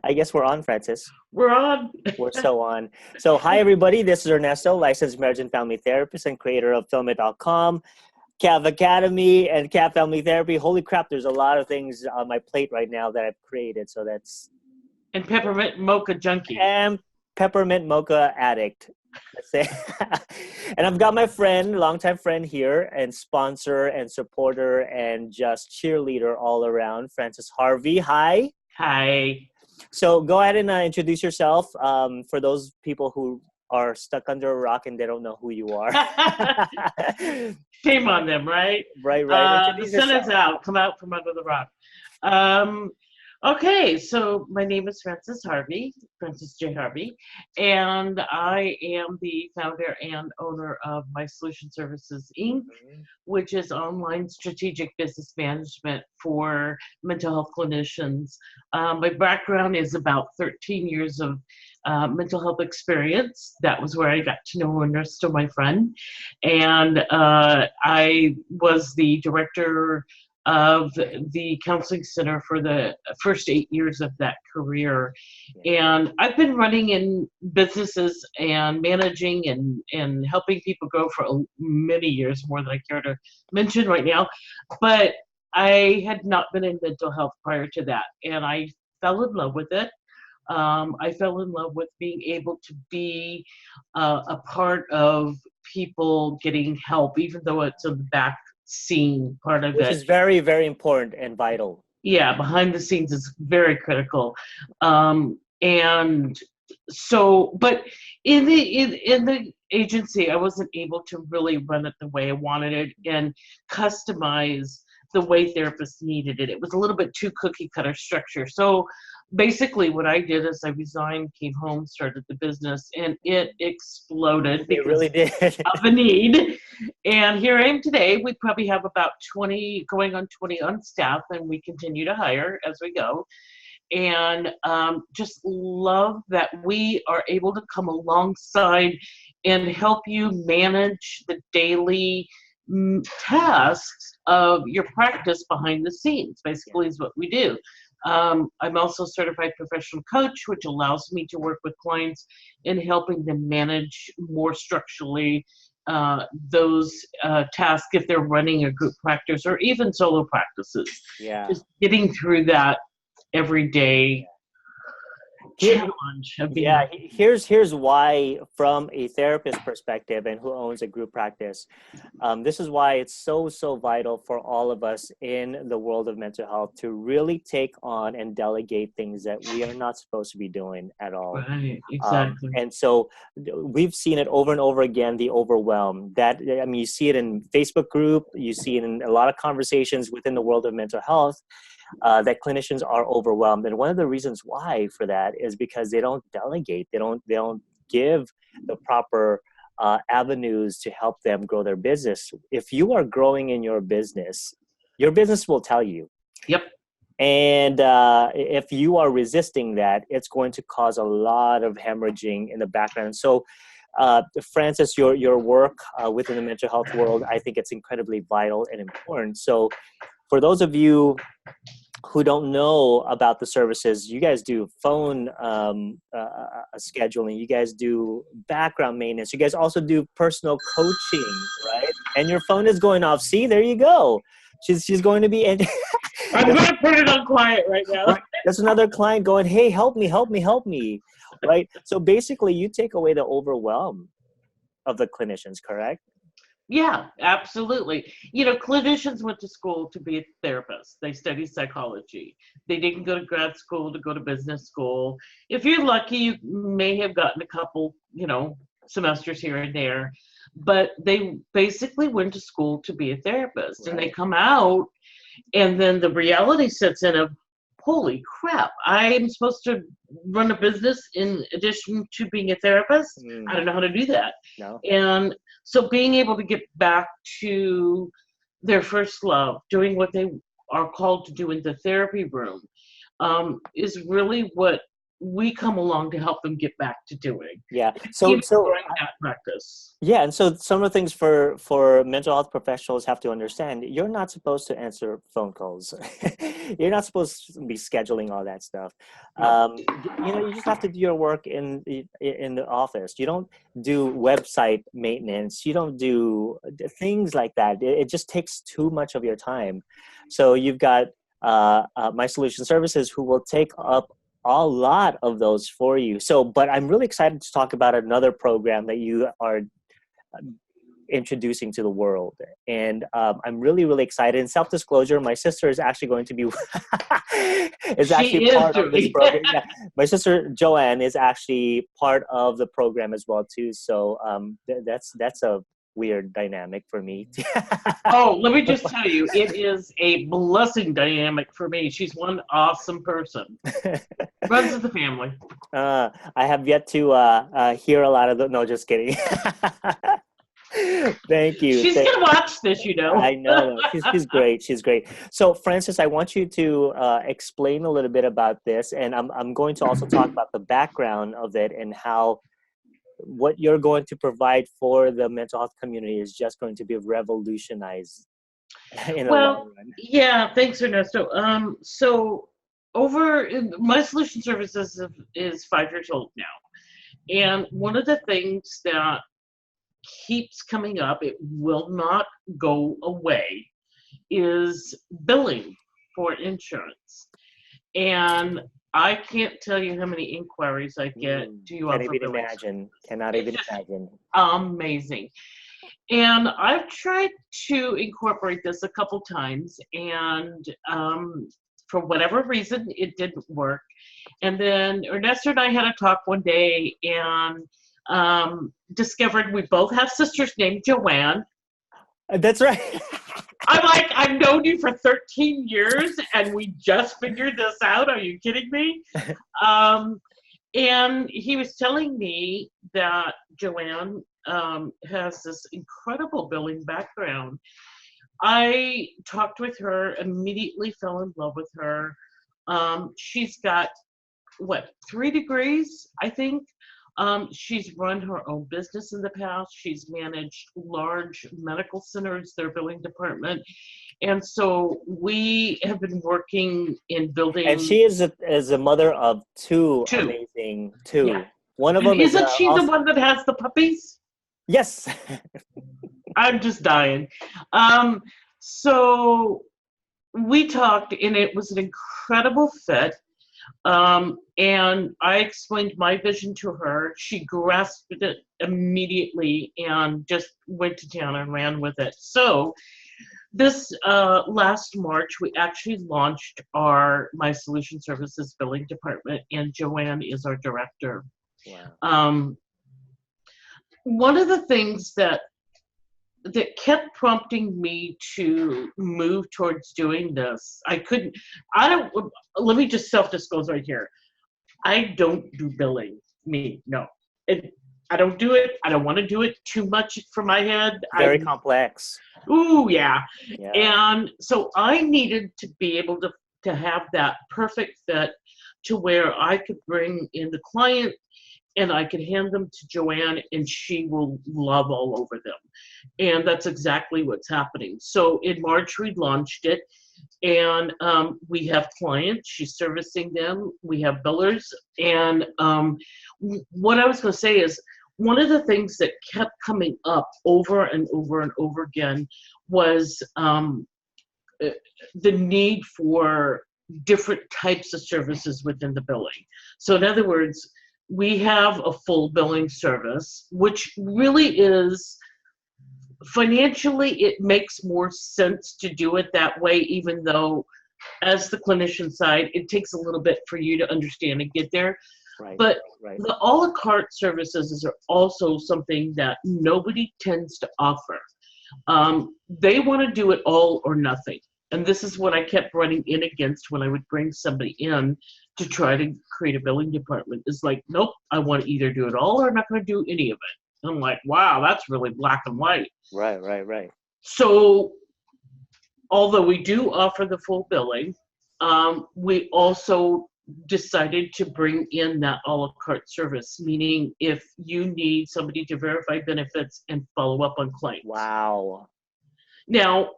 I guess we're on, Francis. We're on. We're so on. So, hi, everybody. This is Ernesto, licensed marriage and family therapist and creator of filmit.com, Cav Academy, and Cav Family Therapy. Holy crap, there's a lot of things on my plate right now that I've created. So, that's. And peppermint mocha junkie. And peppermint mocha addict. Let's say. And I've got my friend, longtime friend here, and sponsor and supporter and just cheerleader all around, Francis Harvey. Hi. Hi. So go ahead and introduce yourself for those people who are stuck under a rock and they don't know who you are. Shame on them, right? Right. The sun is out. Come out from under the rock. Okay, so my name is Francis Harvey, Francis J. Harvey, and I am the founder and owner of My Solution Services, Inc., which is online strategic business management for mental health clinicians. My background is about 13 years of mental health experience. That was where I got to know Ernesto, my friend, and I was the director of the counseling center for the first 8 years of that career. And I've been running in businesses and managing and helping people grow for many years, more than I care to mention right now. But I had not been in mental health prior to that. And I fell in love with it. I fell in love with being able to be a part of people getting help, even though it's in the back scene part of it. Which is very, very important and vital. Yeah, behind the scenes is very critical. And so, but in the agency, I wasn't able to really run it the way I wanted it and customize the way therapists needed it. It was a little bit too cookie cutter structure. So basically what I did is I resigned, came home, started the business, and it exploded. It really did. Of a need. And here I am today. We probably have about 20, going on 20 on staff, and we continue to hire as we go. And just love that we are able to come alongside and help you manage the daily tasks of your practice behind the scenes, basically is what we do. I'm also a certified professional coach, which allows me to work with clients in helping them manage more structurally those tasks if they're running a group practice or even solo practices. Yeah. Just getting through that every day. Challenge of being here's why, from a therapist perspective and who owns a group practice, this is why it's so vital for all of us in the world of mental health to really take on and delegate things that we are not supposed to be doing at all. Right, exactly. And so we've seen it over and over again, the overwhelm. You see it in Facebook group, you see it in a lot of conversations within the world of mental health. That clinicians are overwhelmed, and one of the reasons why for that is because they don't delegate. They don't give the proper avenues to help them grow their business. If you are growing in your business will tell you. Yep. And if you are resisting that, it's going to cause a lot of hemorrhaging in the background. So, Francis, your work within the mental health world, I think it's incredibly vital and important. So, for those of you who don't know about the services, you guys do phone scheduling, you guys do background maintenance, you guys also do personal coaching, right? And your phone is going off. See, there you go. She's going to be. I'm going to put it on quiet right now. Right. That's another client going, hey, help me, right? So basically, you take away the overwhelm of the clinicians, correct? Yeah, absolutely. Clinicians went to school to be a therapist. They studied psychology. They didn't go to grad school to go to business school. If you're lucky, you may have gotten a couple, semesters here and there. But they basically went to school to be a therapist. Right. And they come out, and then the reality sets in of, holy crap, I'm supposed to run a business in addition to being a therapist? I don't know how to do that. No. And so being able to get back to their first love, doing what they are called to do in the therapy room, is really what we come along to help them get back to doing. Yeah. Even So during that practice. yeah, and so some of the things for mental health professionals have to understand, you're not supposed to answer phone calls. You're not supposed to be scheduling all that stuff. No. You just have to do your work in the office. You don't do website maintenance. You don't do things like that. It just takes too much of your time. So you've got My Solution Services who will take up a lot of those for you. So, but I'm really excited to talk about another program that you are introducing to the world, and I'm really, really excited. In self-disclosure, my sister is actually going to be She is part of this doing program. Yeah. My sister Joanne is actually part of the program as well too. So that's a weird dynamic for me. Oh, let me just tell you, it is a blessing dynamic for me. She's one awesome person. Runs with the family. I have yet to hear a lot of the. No, just kidding. Thank you. She's gonna watch this, you know. I know. She's great. She's great. So, Francis, I want you to explain a little bit about this, and I'm going to also talk about the background of it and how what you're going to provide for the mental health community is just going to be revolutionized in the long run. Yeah, thanks, Ernesto. So My Solution Services is 5 years old now, and one of the things that keeps coming up, it will not go away, is billing for insurance. And I can't tell you how many inquiries I get. Do you offer billing? Cannot even imagine. Amazing. And I've tried to incorporate this a couple times, and for whatever reason, it didn't work. And then Ernesto and I had a talk one day, and discovered we both have sisters named Joanne. That's right. I'm like, I've known you for 13 years and we just figured this out. Are you kidding me? And he was telling me that Joanne has this incredible billing background. I talked with her, immediately fell in love with her. She's got, 3 degrees, I think. She's run her own business in the past. She's managed large medical centers, their billing department. And so we have been working in building. And she is a mother of two. Amazing. Yeah. One of them isn't she the one that has the puppies? Yes. I'm just dying. So we talked, and it was an incredible fit. And I explained my vision to her. She grasped it immediately and just went to town and ran with it. So this last March, we actually launched our My Solution Services billing department, and Joanne is our director. Wow. One of the things that kept prompting me to move towards doing this, let me just self-disclose right here. I don't do billing, no. I don't do it. I don't want to do it too much for my head. Very complex. Ooh, yeah. And so I needed to be able to have that perfect fit to where I could bring in the client and I could hand them to Joanne and she will love all over them. And that's exactly what's happening. So in March, we launched it, and we have clients. She's servicing them. We have billers. And what I was going to say is, one of the things that kept coming up over and over and over again was the need for different types of services within the billing. So in other words, we have a full billing service, which really is, financially, it makes more sense to do it that way, even though as the clinician side, it takes a little bit for you to understand and get there. Right, but the a la carte services are also something that nobody tends to offer. They want to do it all or nothing. And this is what I kept running in against when I would bring somebody in to try to create a billing department. It's like, nope, I want to either do it all or I'm not going to do any of it. And I'm like, wow, that's really black and white. Right. So although we do offer the full billing, we also decided to bring in that a la carte service, meaning if you need somebody to verify benefits and follow up on claims. Wow. Now,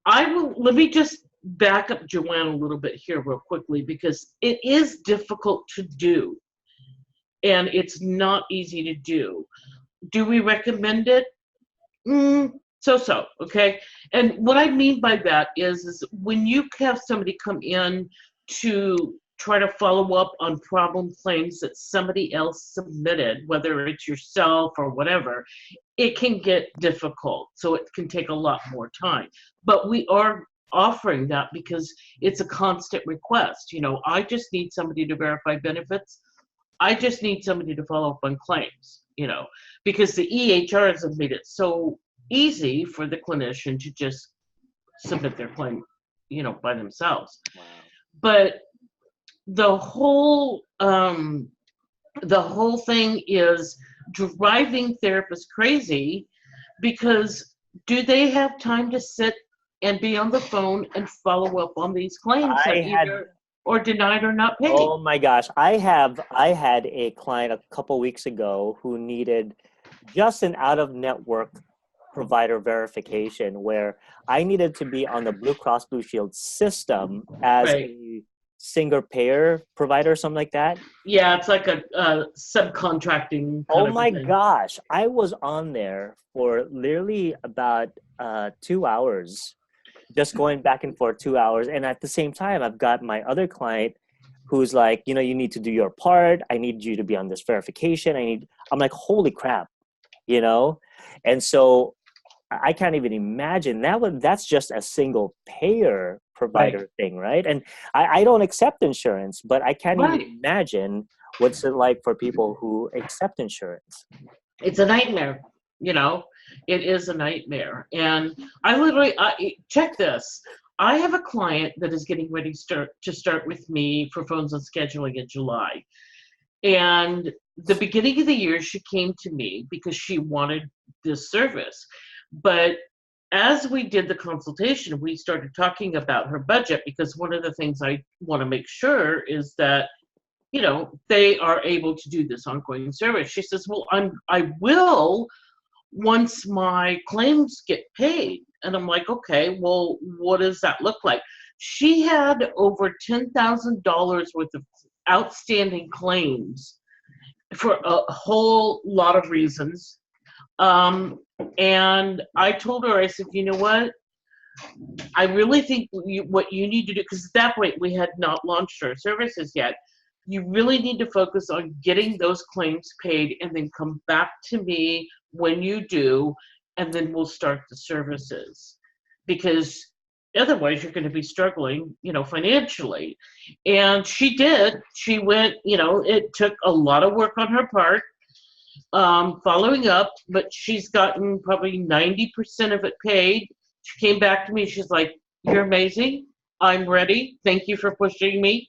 let me just back up Joanne a little bit here real quickly, because it is difficult to do and it's not easy to do. Do we recommend it? So, okay? And what I mean by that is when you have somebody come in to try to follow up on problem claims that somebody else submitted, whether it's yourself or whatever, it can get difficult. So it can take a lot more time. But we are offering that because it's a constant request. I just need somebody to verify benefits. I just need somebody to follow up on claims, because the EHRs have made it so easy for the clinician to just submit their claim, by themselves. Wow. But the whole thing is driving therapists crazy, because do they have time to sit and be on the phone and follow up on these claims that either or denied or not paid? Oh my gosh. I had a client a couple weeks ago who needed just an out-of-network provider verification, where I needed to be on the Blue Cross Blue Shield system as Right. a single payer provider or something like that. Yeah, it's like a subcontracting kind Oh of my thing. gosh. I was on there for literally about 2 hours, just going back and forth 2 hours. And at the same time, I've got my other client who's like, you need to do your part. I need you to be on this verification. I'm like, holy crap, And so I can't even imagine that's just a single payer provider thing, right? And I don't accept insurance, but I can't even imagine what's it like for people who accept insurance. It's a nightmare, It is a nightmare. And I check this. I have a client that is getting ready to start with me for phones and scheduling in July. And the beginning of the year, she came to me because she wanted this service. But as we did the consultation, we started talking about her budget, because one of the things I want to make sure is that, they are able to do this ongoing service. She says, well, I will once my claims get paid. And I'm like, okay, well, what does that look like? She had over $10,000 worth of outstanding claims for a whole lot of reasons. And I told her, I said, you know what? I really think what you need to do, because at that point we had not launched our services yet, you really need to focus on getting those claims paid and then come back to me when you do, and then we'll start the services. Because otherwise you're going to be struggling, financially. And she did. She went, it took a lot of work on her part, following up, but she's gotten probably 90% of it paid. She came back to me. She's like, you're amazing. I'm ready. Thank you for pushing me.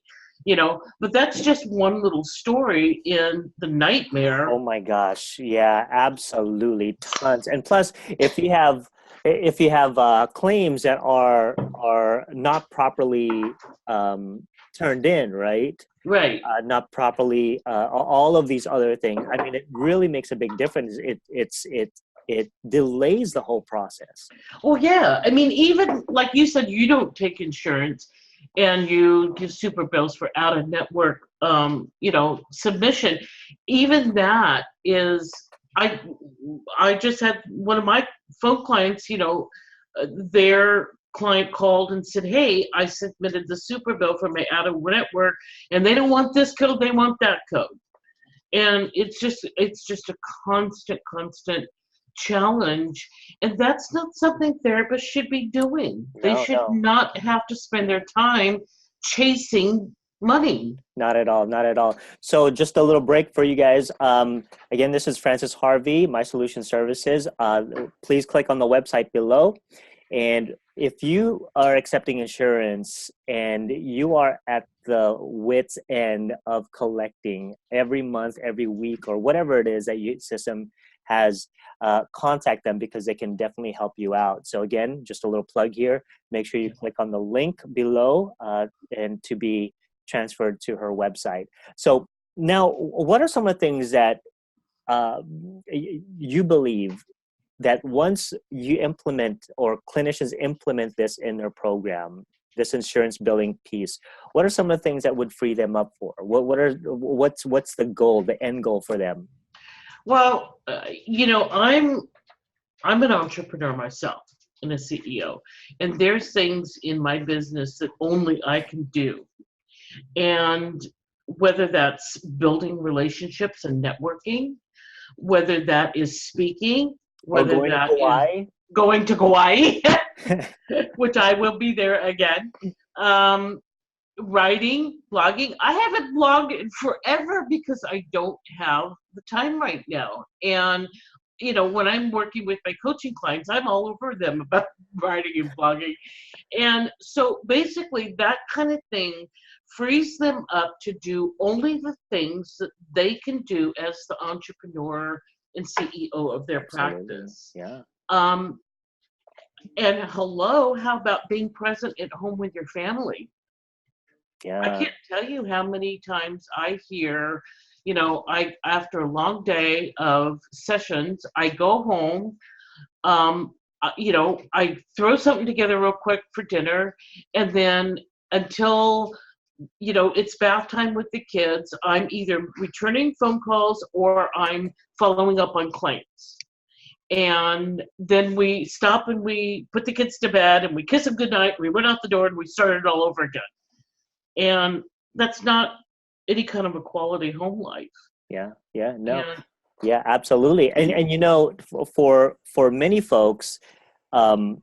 But that's just one little story in the nightmare. Oh my gosh. Yeah, absolutely. Tons. And plus, if you have claims that are not properly turned in, right? Right. Not properly, all of these other things. I mean, it really makes a big difference. It delays the whole process. Oh yeah. I mean, even like you said, you don't take insurance, and you give super bills for out of network, submission. Even that is, I just had one of my phone clients, their client called and said, hey, I submitted the super bill for my out of network, and they don't want this code, they want that code. And it's just a constant challenge, and that's not something therapists should be doing. They should not have to spend their time chasing money. Not at all. So just a little break for you guys. Again, this is Francis Harvey, My Solution Services. Please click on the website below. And if you are accepting insurance and you are at the wit's end of collecting every month, every week, or whatever it is that your system has, contact them, because they can definitely help you out. So again, just a little plug here. Make sure you click on the link below and to be transferred to her website. So now, what are some of the things that you believe that once you implement or clinicians implement this in their program, this insurance billing piece, what are some of the things that would free them up for? What's the goal, the end goal for them? Well, I'm an entrepreneur myself and a CEO, and there's things in my business that only I can do. And whether that's building relationships and networking, whether that is speaking, Or whether going to that is Kauai? going to Kauai, which I will be there again. Writing, blogging. I haven't blogged in forever because I don't have the time right now. And when I'm working with my coaching clients, I'm all over them about writing and blogging. And so basically that kind of thing frees them up to do only the things that they can do as the entrepreneur and CEO of their Absolutely. practice. Yeah. And hello, how about being present at home with your family? I Yeah. can't tell you how many times I hear, after a long day of sessions, I go home, I throw something together real quick for dinner, and then until it's bath time with the kids, I'm either returning phone calls or I'm following up on claims. And then we stop and we put the kids to bed and we kiss them goodnight. We went out the door and we started all over again. And that's not any kind of a quality home life. Yeah. Yeah. No. And Yeah, absolutely. And for many folks, um,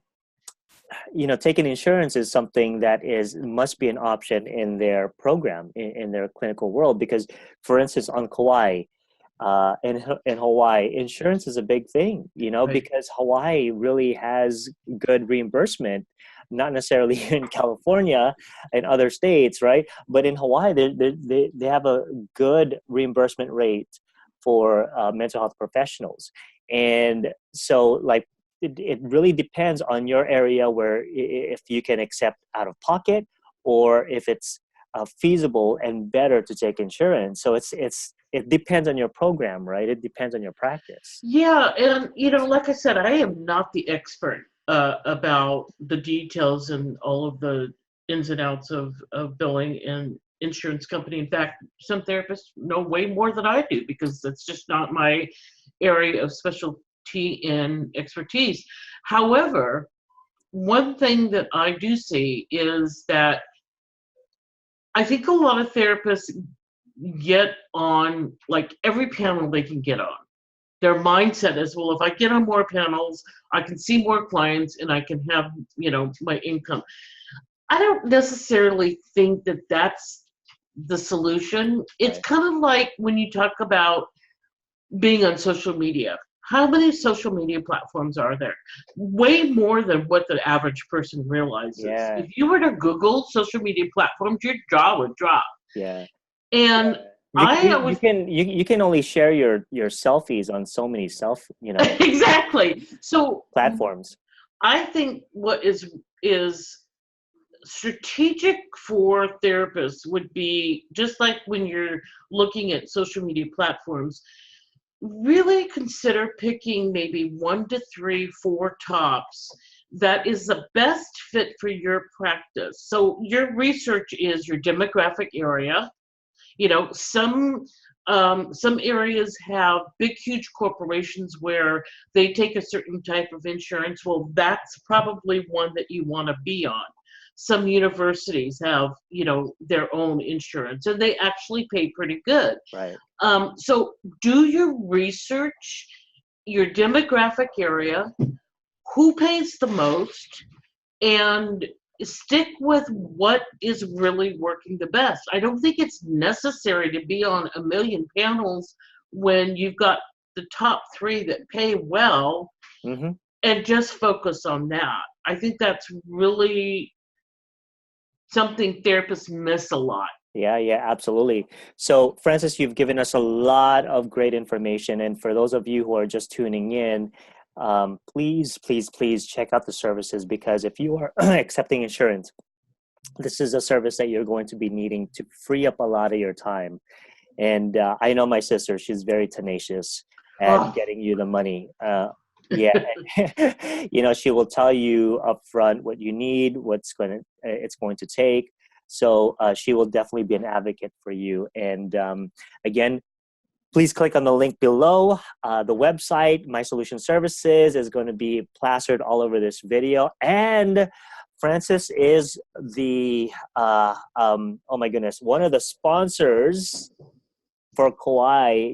taking insurance is something that must be an option in their program, in their clinical world, because, for instance, on Kauai, in Hawaii, insurance is a big thing, Right. because Hawaii really has good reimbursement, not necessarily in California and other states, right? But in Hawaii, they have a good reimbursement rate for mental health professionals. And so, like, it really depends on your area where if you can accept out of pocket or if it's feasible and better to take insurance. So it depends on your program, right? It depends on your practice. yeah, and like I said, I am not the expert about the details and all of the ins and outs of billing and insurance company. In fact, some therapists know way more than I do because that's just not my area of specialty and expertise. However, one thing that I do see is that I think a lot of therapists get on like every panel they can get on. Their mindset is, well, if I get on more panels, I can see more clients and I can have, my income. I don't necessarily think that that's the solution. It's Right. kind of like when you talk about being on social media. How many social media platforms are there? Way more than what the average person realizes. Yeah. If you were to Google social media platforms, your jaw would drop. Yeah. And You I you always can you can only share your selfies on so many exactly. So platforms. I think what is strategic for therapists would be just like when you're looking at social media platforms, really consider picking maybe 1 to 3, 4 tops that is the best fit for your practice. So your research is your demographic area. Some areas have big, huge corporations where they take a certain type of insurance. Well, that's probably one that you want to be on. Some universities have, their own insurance, and they actually pay pretty good. Right. So do your research, your demographic area, who pays the most, and stick with what is really working the best. I don't think it's necessary to be on a million panels when you've got the top 3 that pay well Mm-hmm. and just focus on that. I think that's really something therapists miss a lot. Yeah, yeah, absolutely. So, Francis, you've given us a lot of great information. And for those of you who are just tuning in, please, please, please check out the services, because if you are accepting insurance, this is a service that you're going to be needing to free up a lot of your time. And I know my sister; she's very tenacious at Oh, getting you the money. Yeah, she will tell you upfront what you need, it's going to take. So she will definitely be an advocate for you. And again, please click on the link below. The website, My Solution Services, is going to be plastered all over this video. And Francis is oh my goodness, one of the sponsors for Kauai.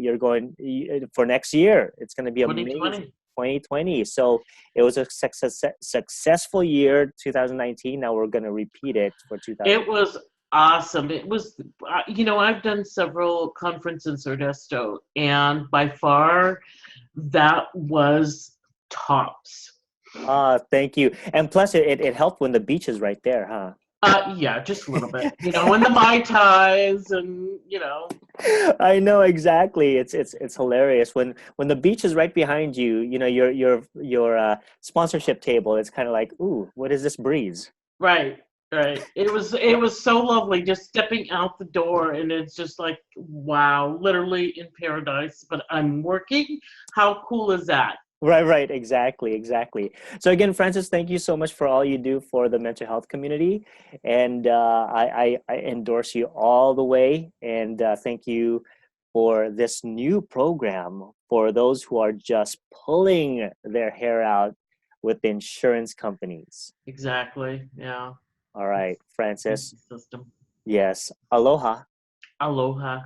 For next year. It's going to be amazing. 2020. 2020. So it was a successful year, 2019. Now we're going to repeat it for 2020. It was awesome. It was, I've done several conferences in Ernesto, and by far that was tops. Thank you. And plus, it helped when the beach is right there, huh? Yeah, just a little bit, and the Mai Tais and. I know exactly. It's hilarious when the beach is right behind you. Your sponsorship table. It's kind of like, ooh, what is this breeze? Right, right. It was so lovely just stepping out the door, and it's just like, wow, literally in paradise, but I'm working. How cool is that? Right, exactly. So again, Francis, thank you so much for all you do for the mental health community, and I endorse you all the way. And thank you for this new program for those who are just pulling their hair out with the insurance companies. Exactly. Yeah. All right, It's Francis. the system. Yes, aloha. Aloha.